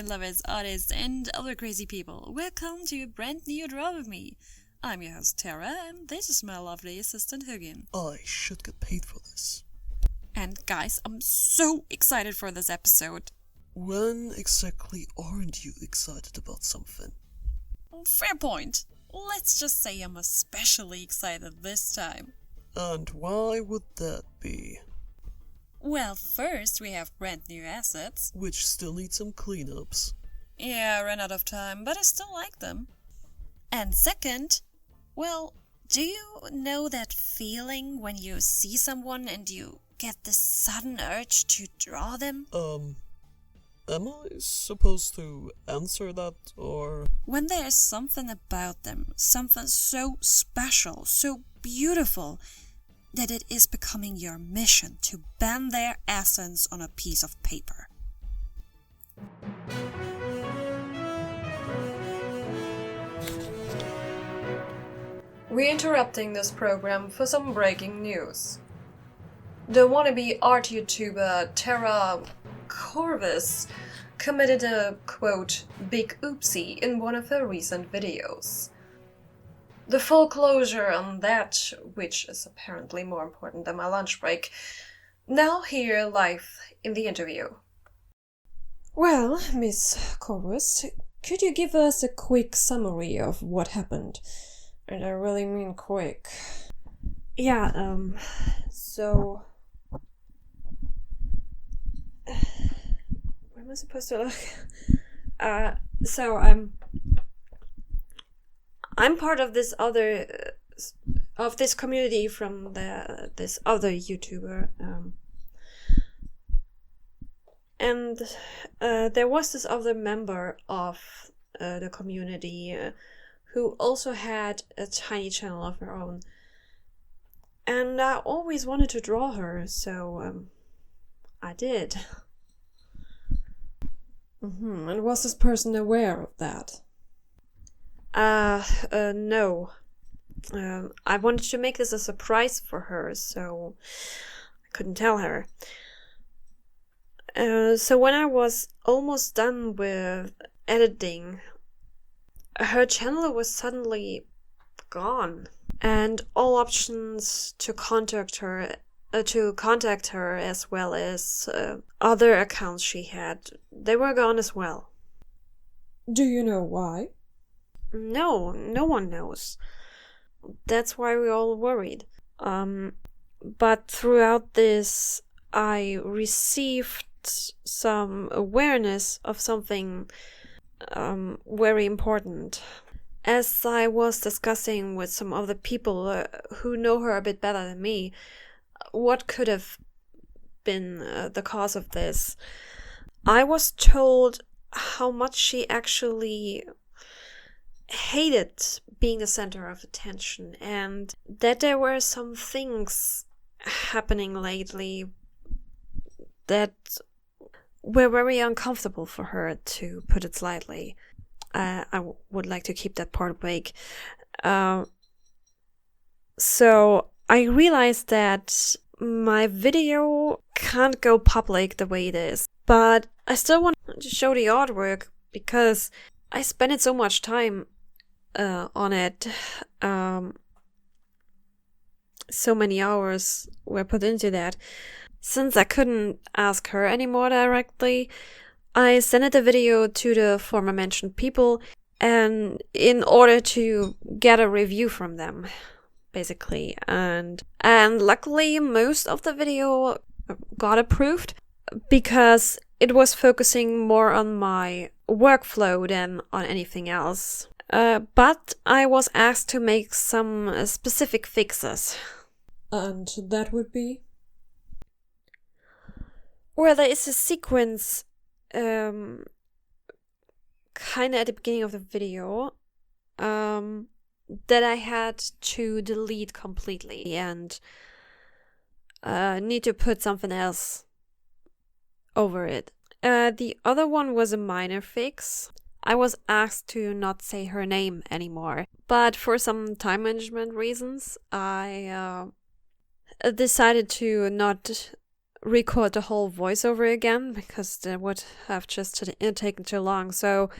art lovers, artists, and other crazy people. Welcome to a brand new Draw With Me. I'm your host Tara, and this is my lovely assistant Hugin. I should get paid for this. And guys, I'm so excited for this episode. When exactly aren't you excited about something? Fair point. Let's just say I'm especially excited this time. And why would that be? Well, first we have brand new assets. Which still need some cleanups. Yeah, I ran out of time, but I still like them. And second, well, do you know that feeling when you see someone and you get this sudden urge to draw them? Am I supposed to answer that, or...? When there's something about them, something so special, so beautiful, that it is becoming your mission to bend their essence on a piece of paper. We're interrupting this program for some breaking news. The wannabe art YouTuber Tara Corvus committed a, quote, big oopsie in one of her recent videos. The full closure on that, which is apparently more important than my lunch break, now here live in the interview. Well, Miss Corvus, could you give us a quick summary of what happened? And I really mean quick. Yeah, so... Where am I supposed to look? So I'm part of this community from this other YouTuber, and there was this other member of the community who also had a tiny channel of her own, and I always wanted to draw her, so I did. And was this person aware of that? No. I wanted to make this a surprise for her, so I couldn't tell her. So when I was almost done with editing, her channel was suddenly gone, and all options to contact her as well as other accounts she had, they were gone as well. Do you know why? No one knows. That's why we're all worried. But throughout this, I received some awareness of something very important. As I was discussing with some other people who know her a bit better than me, what could have been the cause of this, I was told how much she actually hated being the center of attention, and that there were some things happening lately that were very uncomfortable for her, to put it slightly. I would like to keep that part vague. So I realized that my video can't go public the way it is, but I still want to show the artwork because I spent it so much time on it. So many hours were put into that. Since I couldn't ask her anymore directly, I sent the video to the former mentioned people, and in order to get a review from them, basically. And luckily most of the video got approved because it was focusing more on my workflow than on anything else. But I was asked to make some specific fixes. And that would be? Well, there is a sequence kind of at the beginning of the video that I had to delete completely and need to put something else over it. The other one was a minor fix. I was asked to not say her name anymore, but for some time management reasons, I decided to not record the whole voiceover again because that would have just taken too long. So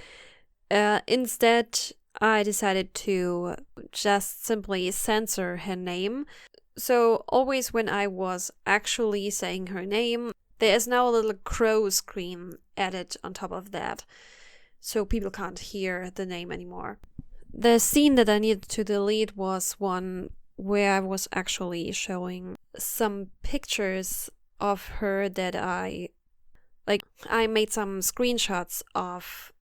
instead, I decided to just simply censor her name. So always when I was actually saying her name, there is now a little crow scream added on top of that. So people can't hear the name anymore. The scene that I needed to delete was one where I was actually showing some pictures of her that I made some screenshots of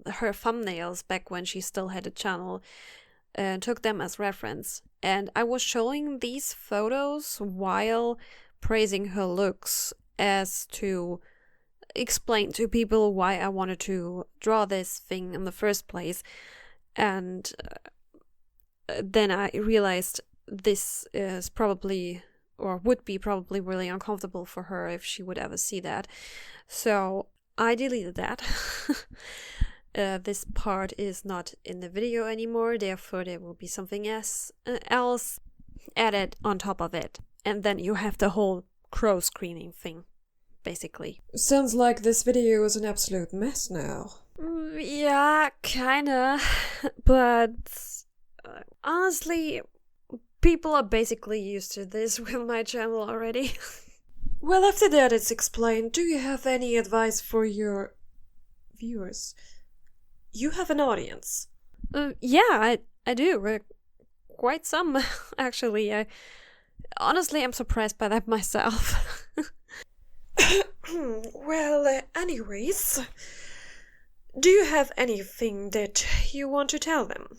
her thumbnails back when she still had a channel and took them as reference. And I was showing these photos while praising her looks as to explain to people why I wanted to draw this thing in the first place. And then I realized this is probably, or would be probably really uncomfortable for her if she would ever see that. So I deleted that. This part is not in the video anymore, therefore there will be something else added on top of it. And then you have the whole crow screaming thing, basically. Sounds like this video is an absolute mess now. Yeah, kinda. But honestly, people are basically used to this with my channel already. Well, after that it's explained, do you have any advice for your viewers? You have an audience. Yeah, I do. Quite some, actually. Honestly, I'm surprised by that myself. Well, anyways, do you have anything that you want to tell them?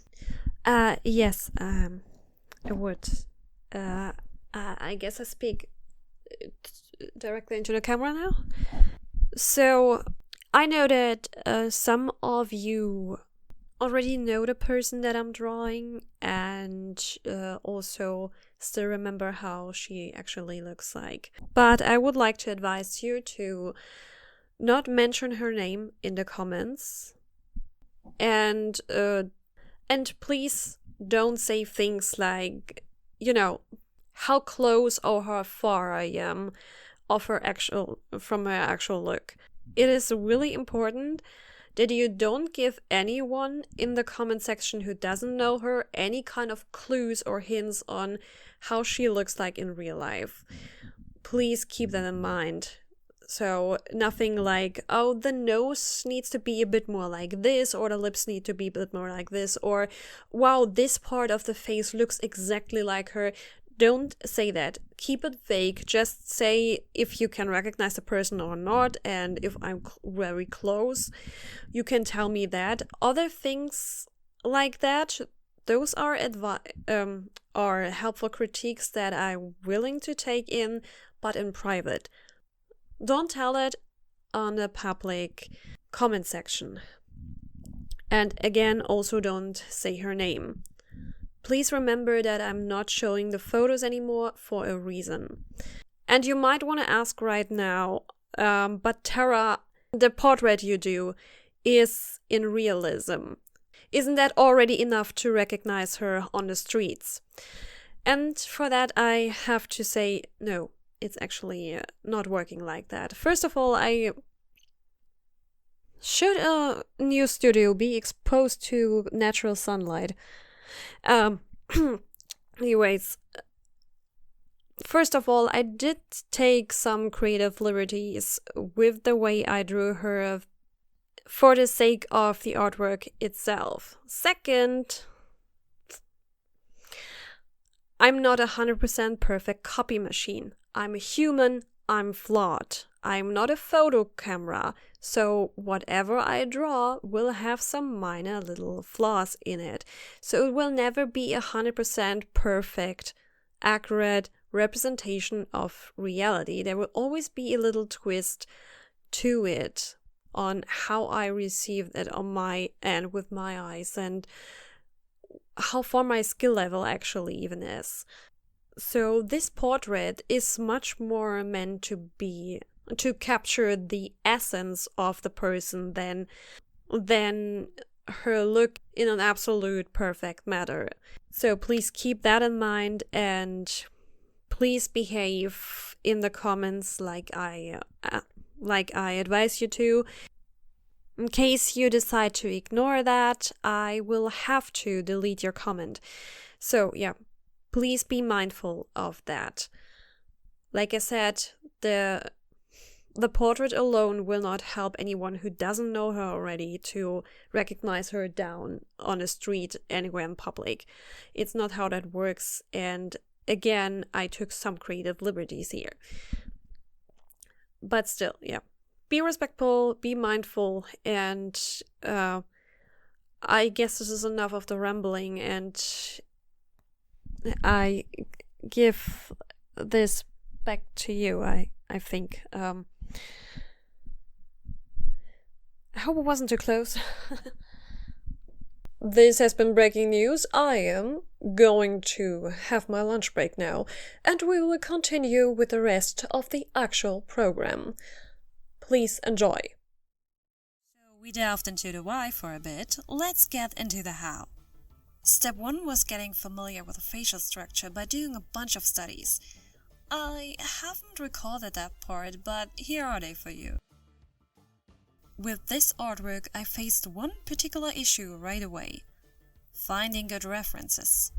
Yes, I would. I guess I speak directly into the camera now. So, I know that some of you already know the person that I'm drawing and also still remember how she actually looks like. But I would like to advise you to not mention her name in the comments, and please don't say things like, you know, how close or how far I am from her actual look. It is really important that you don't give anyone in the comment section who doesn't know her any kind of clues or hints on how she looks like in real life. Please keep that in mind. So nothing like, oh, the nose needs to be a bit more like this, or the lips need to be a bit more like this, or wow, this part of the face looks exactly like her. Don't say that. Keep it vague. Just say if you can recognize the person or not, and if I'm very close, you can tell me that. Other things like that, those are helpful critiques that I'm willing to take in, but in private. Don't tell it on the public comment section. And again, also don't say her name. Please remember that I'm not showing the photos anymore for a reason. And you might want to ask right now, but Tara, the portrait you do is in realism. Isn't that already enough to recognize her on the streets? And for that I have to say, no, it's actually not working like that. First of all, should a new studio be exposed to natural sunlight? Anyways, first of all, I did take some creative liberties with the way I drew her for the sake of the artwork itself. Second, I'm not 100% perfect copy machine. I'm a human, I'm flawed. I'm not a photo camera, so whatever I draw will have some minor little flaws in it. So it will never be 100% perfect, accurate representation of reality. There will always be a little twist to it on how I receive it on my end with my eyes and how far my skill level actually even is. So this portrait is much more meant to capture the essence of the person than her look in an absolute perfect manner. So please keep that in mind and please behave in the comments like I advise you to. In case you decide to ignore that, I will have to delete your comment. So yeah, please be mindful of that. Like I said, the portrait alone will not help anyone who doesn't know her already to recognize her down on a street anywhere in public. It's not how that works, and again, I took some creative liberties here. But still, yeah. Be respectful, be mindful, and I guess this is enough of the rambling, and I give this back to you, I think. I hope it wasn't too close. This has been breaking news. I am going to have my lunch break now, and we will continue with the rest of the actual program. Please enjoy. So we delved into the why for a bit. Let's get into the how. Step 1 was getting familiar with the facial structure by doing a bunch of studies. I haven't recorded that part, but here are they for you. With this artwork, I faced one particular issue right away: finding good references.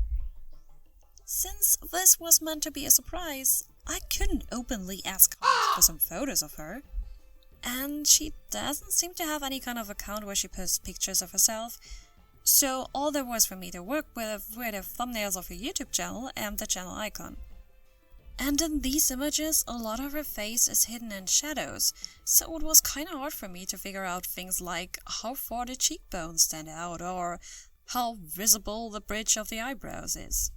Since this was meant to be a surprise, I couldn't openly ask for some photos of her. And she doesn't seem to have any kind of account where she posts pictures of herself, so all there was for me to work with were the thumbnails of her YouTube channel and the channel icon. And in these images, a lot of her face is hidden in shadows, so it was kinda hard for me to figure out things like how far the cheekbones stand out or how visible the bridge of the eyebrows is.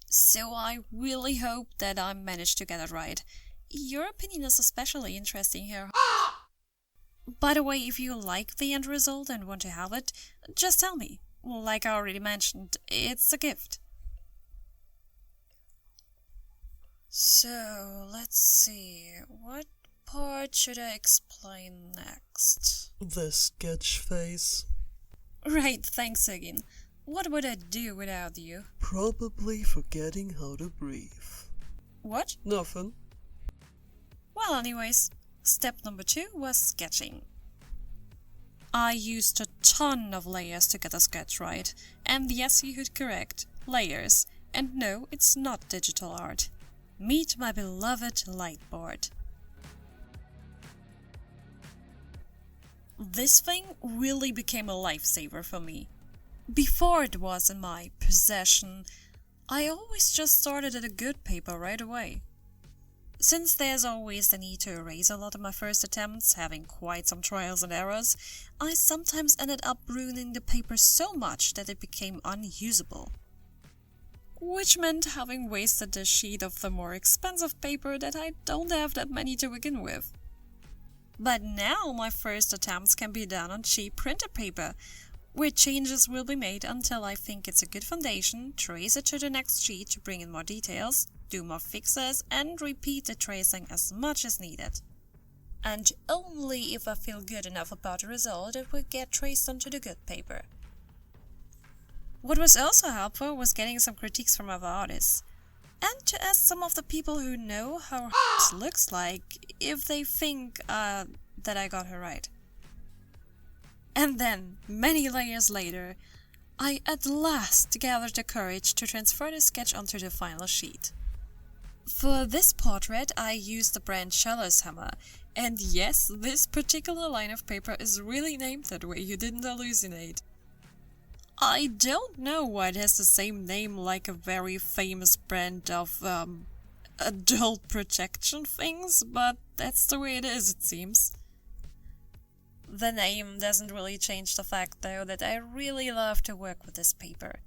So I really hope that I managed to get it right. Your opinion is especially interesting here. By the way, if you like the end result and want to have it, just tell me. Like I already mentioned, it's a gift. So, let's see, what part should I explain next? The sketch phase. Right, thanks again. What would I do without you? Probably forgetting how to breathe. What? Nothing. Well, anyways, step number 2 was sketching. I used a ton of layers to get the sketch right, and yes, you heard correct, layers. And no, it's not digital art. Meet my beloved light board. This thing really became a lifesaver for me. Before it was in my possession, I always just started at a good paper right away. Since there's always the need to erase a lot of my first attempts, having quite some trials and errors, I sometimes ended up ruining the paper so much that it became unusable. Which meant having wasted a sheet of the more expensive paper that I don't have that many to begin with. But now my first attempts can be done on cheap printer paper, where changes will be made until I think it's a good foundation, trace it to the next sheet to bring in more details, do more fixes, and repeat the tracing as much as needed. And only if I feel good enough about the result it will get traced onto the good paper. What was also helpful was getting some critiques from other artists, and to ask some of the people who know how her looks like if they think that I got her right. And then, many layers later, I at last gathered the courage to transfer the sketch onto the final sheet. For this portrait, I used the brand Hammer, and yes, this particular line of paper is really named that way, you didn't hallucinate. I don't know why it has the same name like a very famous brand of, adult protection things, but that's the way it is, it seems. The name doesn't really change the fact, though, that I really love to work with this paper.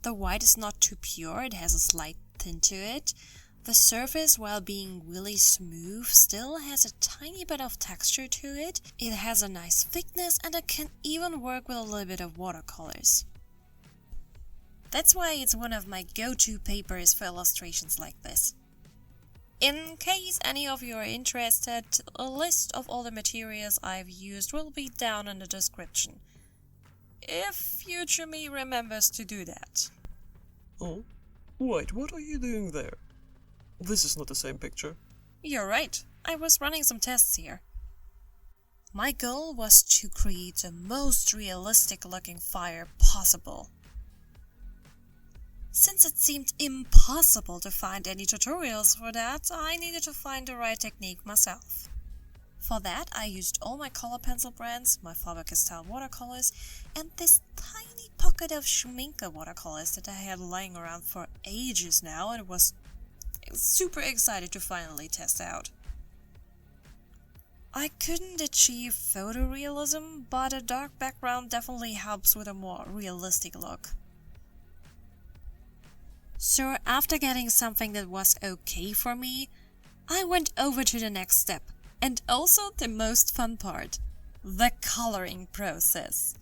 The white is not too pure, it has a slight tint to it. The surface, while being really smooth, still has a tiny bit of texture to it. It has a nice thickness and it can even work with a little bit of watercolors. That's why it's one of my go-to papers for illustrations like this. In case any of you are interested, a list of all the materials I've used will be down in the description. If future me remembers to do that. Oh, wait, what are you doing there? This is not the same picture. You're right, I was running some tests here. My goal was to create the most realistic looking fire possible. Since it seemed impossible to find any tutorials for that, I needed to find the right technique myself. For that, I used all my color pencil brands, my FarberCastell watercolors, and this tiny pocket of Schminke watercolors that I had lying around for ages now and was super excited to finally test out. I couldn't achieve photorealism, but a dark background definitely helps with a more realistic look. So after getting something that was okay for me, I went over to the next step, and also the most fun part, the coloring process.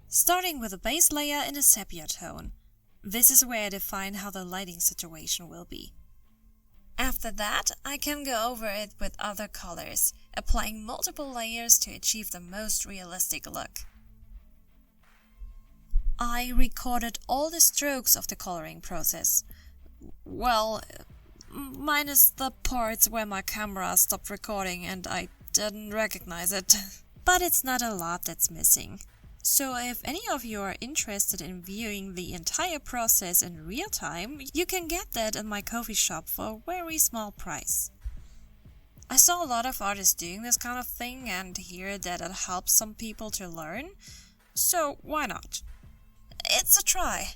Starting with a base layer in a sepia tone, this is where I define how the lighting situation will be. After that, I can go over it with other colors, applying multiple layers to achieve the most realistic look. I recorded all the strokes of the coloring process. Well, minus the parts where my camera stopped recording and I didn't recognize it. But it's not a lot that's missing. So if any of you are interested in viewing the entire process in real time, you can get that in my coffee shop for a very small price. I saw a lot of artists doing this kind of thing and hear that it helps some people to learn, so why not? It's a try.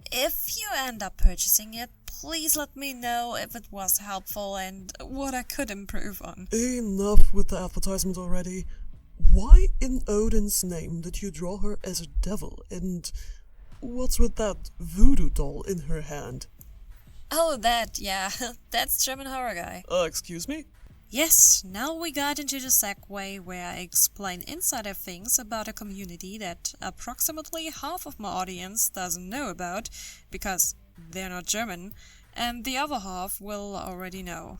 If you end up purchasing it, please let me know if it was helpful and what I could improve on. Enough with the advertisement already. Why in Odin's name did you draw her as a devil, and what's with that voodoo doll in her hand? Oh, yeah, that's German horror guy. Excuse me? Yes, now we got into the segue where I explain insider things about a community that approximately half of my audience doesn't know about, because they're not German, and the other half will already know.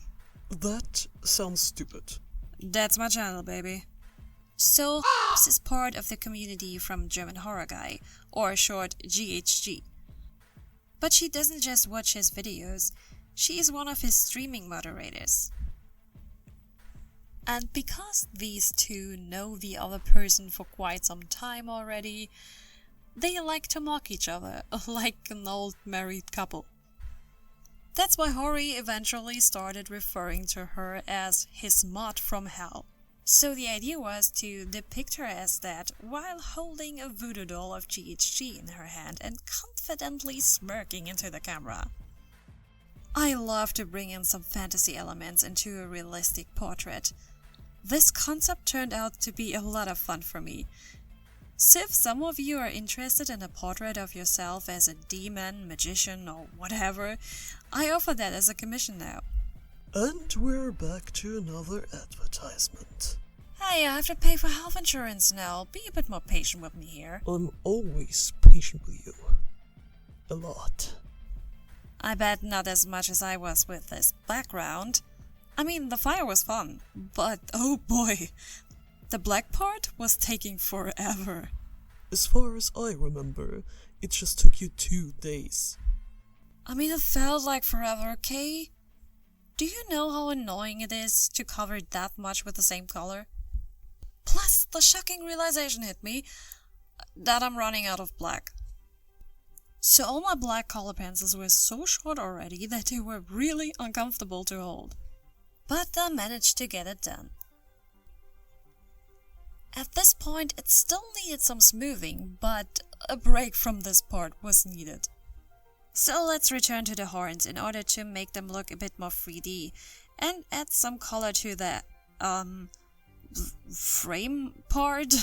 That sounds stupid. That's my channel, baby. So, this is part of the community from German Horror Guy, or short GHG. But she doesn't just watch his videos, she is one of his streaming moderators. And because these two know the other person for quite some time already, they like to mock each other, like an old married couple. That's why Hori eventually started referring to her as his mod from hell. So the idea was to depict her as that while holding a voodoo doll of GHG in her hand and confidently smirking into the camera. I love to bring in some fantasy elements into a realistic portrait. This concept turned out to be a lot of fun for me. So if some of you are interested in a portrait of yourself as a demon, magician, or whatever, I offer that as a commission now. And we're back to another advertisement. Hey, I have to pay for health insurance now. Be a bit more patient with me here. I'm always patient with you. A lot. I bet not as much as I was with this background. I mean, the fire was fun, but oh boy, the black part was taking forever. As far as I remember, it just took you 2 days. I mean, it felt like forever, okay? Do you know how annoying it is to cover that much with the same color? Plus, the shocking realization hit me that I'm running out of black. So all my black color pencils were so short already that they were really uncomfortable to hold. But I managed to get it done. At this point, it still needed some smoothing, but a break from this part was needed. So let's return to the horns in order to make them look a bit more 3D and add some color to the frame part.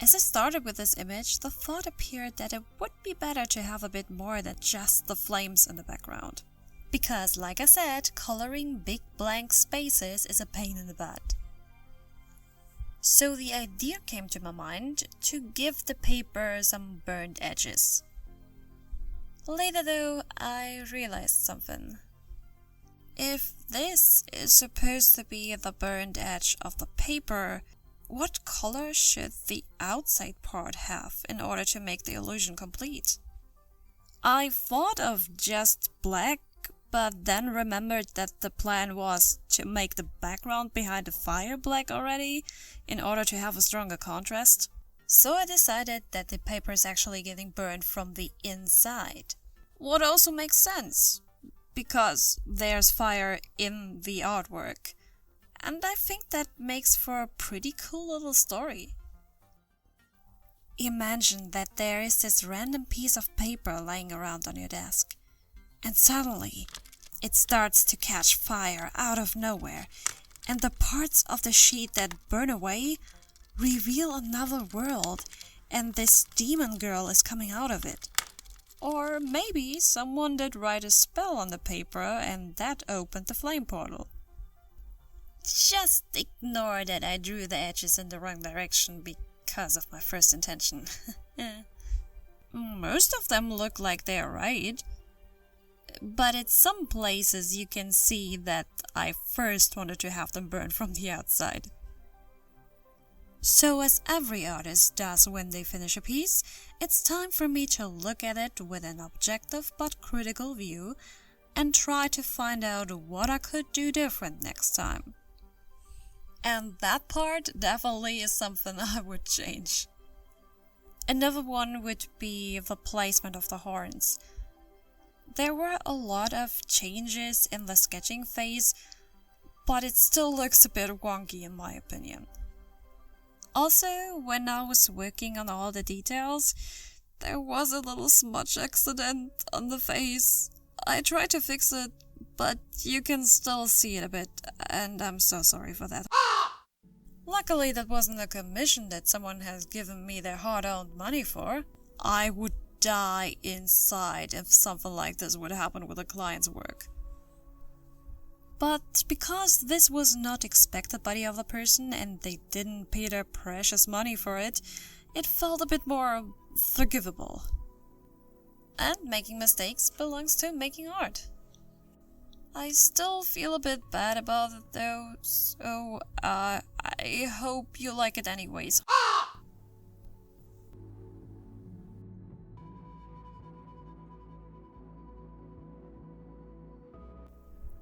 As I started with this image, the thought appeared that it would be better to have a bit more than just the flames in the background. Because, like I said, coloring big blank spaces is a pain in the butt. So the idea came to my mind to give the paper some burnt edges. Later though, I realized something. If this is supposed to be the burnt edge of the paper, what color should the outside part have in order to make the illusion complete? I thought of just black, but then remembered that the plan was to make the background behind the fire black already, in order to have a stronger contrast. So I decided that the paper is actually getting burned from the inside. What also makes sense, because there's fire in the artwork. And I think that makes for a pretty cool little story. Imagine that there is this random piece of paper lying around on your desk, and suddenly it starts to catch fire out of nowhere, and the parts of the sheet that burn away reveal another world, and this demon girl is coming out of it. Or maybe someone did write a spell on the paper and that opened the flame portal. Just ignore that I drew the edges in the wrong direction because of my first intention. Most of them look like they're right. But at some places you can see that I first wanted to have them burned from the outside. So as every artist does when they finish a piece, it's time for me to look at it with an objective but critical view and try to find out what I could do different next time. And that part definitely is something I would change. Another one would be the placement of the horns. There were a lot of changes in the sketching phase, but it still looks a bit wonky in my opinion. Also, when I was working on all the details, there was a little smudge accident on the face. I tried to fix it, but you can still see it a bit, and I'm so sorry for that. Luckily, that wasn't a commission that someone has given me their hard-earned money for. I would die inside if something like this would happen with a client's work. But because this was not expected by the other person and they didn't pay their precious money for it, it felt a bit more forgivable. And making mistakes belongs to making art. I still feel a bit bad about it though, so I hope you like it anyways.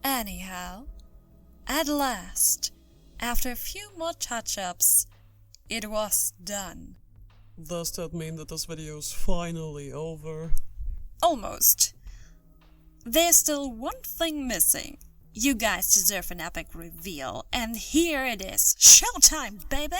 Anyhow, at last, after a few more touch-ups, it was done. Does that mean that this video is finally over? Almost. There's still one thing missing. You guys deserve an epic reveal, and here it is. Showtime, baby!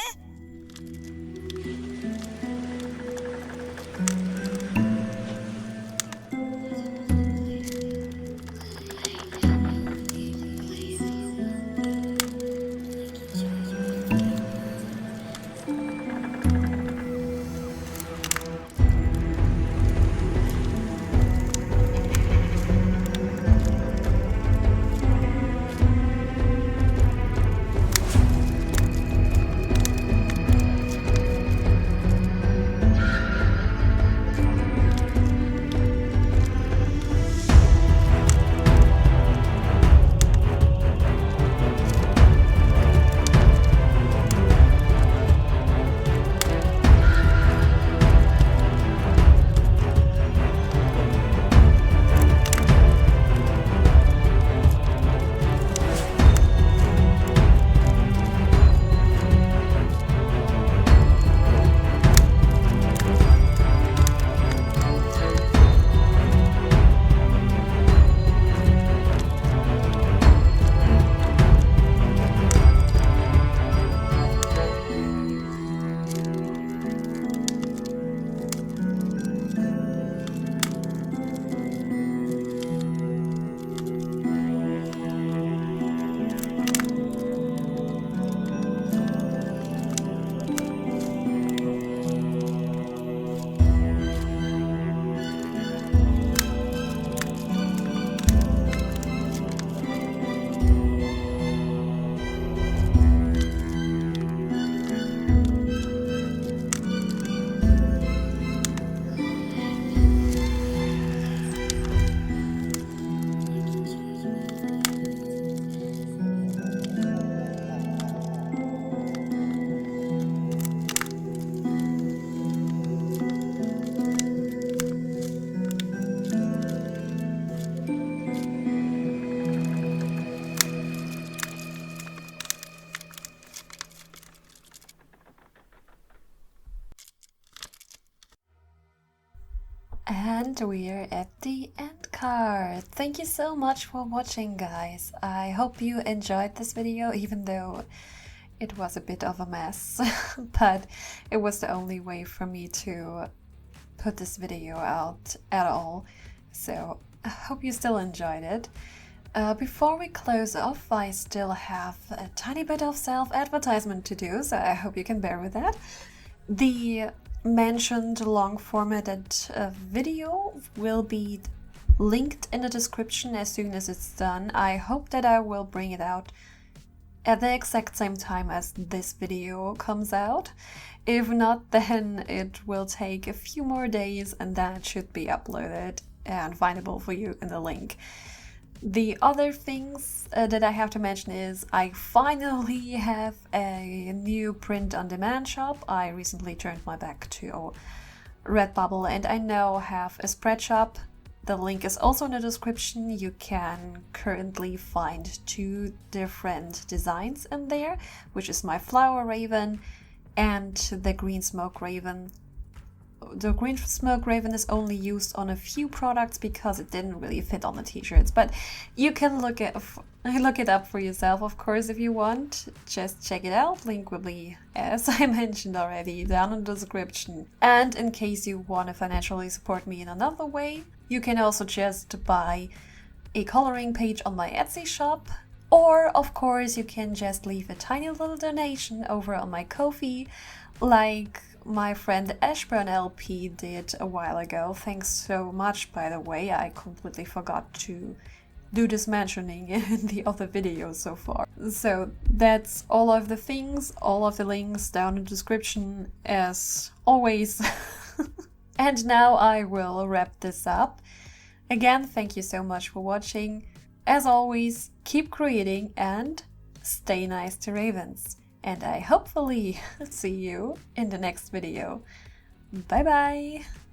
And we're at the end card. Thank you so much for watching, guys. I hope you enjoyed this video, even though it was a bit of a mess. But it was the only way for me to put this video out at all. So I hope you still enjoyed it. Before we close off, I still have a tiny bit of self-advertisement to do, so I hope you can bear with that. The mentioned long formatted video will be linked in the description as soon as it's done. I hope that I will bring it out at the exact same time as this video comes out. If not, then it will take a few more days and then it should be uploaded and findable for you in the link. The other things that I have to mention is I finally have a new print-on-demand shop. I recently turned my back to Redbubble and I now have a spread shop. The link is also in the description. You can currently find 2 different designs in there, which is my flower raven and the green smoke raven. The green smoke raven is only used on a few products because it didn't really fit on the t-shirts, but you can look it up for yourself, of course, if you want. Just check it out. Link will be, as I mentioned already, down in the description. And in case you want to financially support me in another way, you can also just buy a coloring page on my Etsy shop, or of course you can just leave a tiny little donation over on my Ko-fi, like my friend Ashburn LP did a while ago. Thanks so much, by the way. I completely forgot to do this mentioning in the other videos so far. So that's all of the things, all of the links down in the description as always. And now I will wrap this up. Again, thank you so much for watching. As always, keep creating and stay nice to ravens. And I hopefully see you in the next video. Bye bye!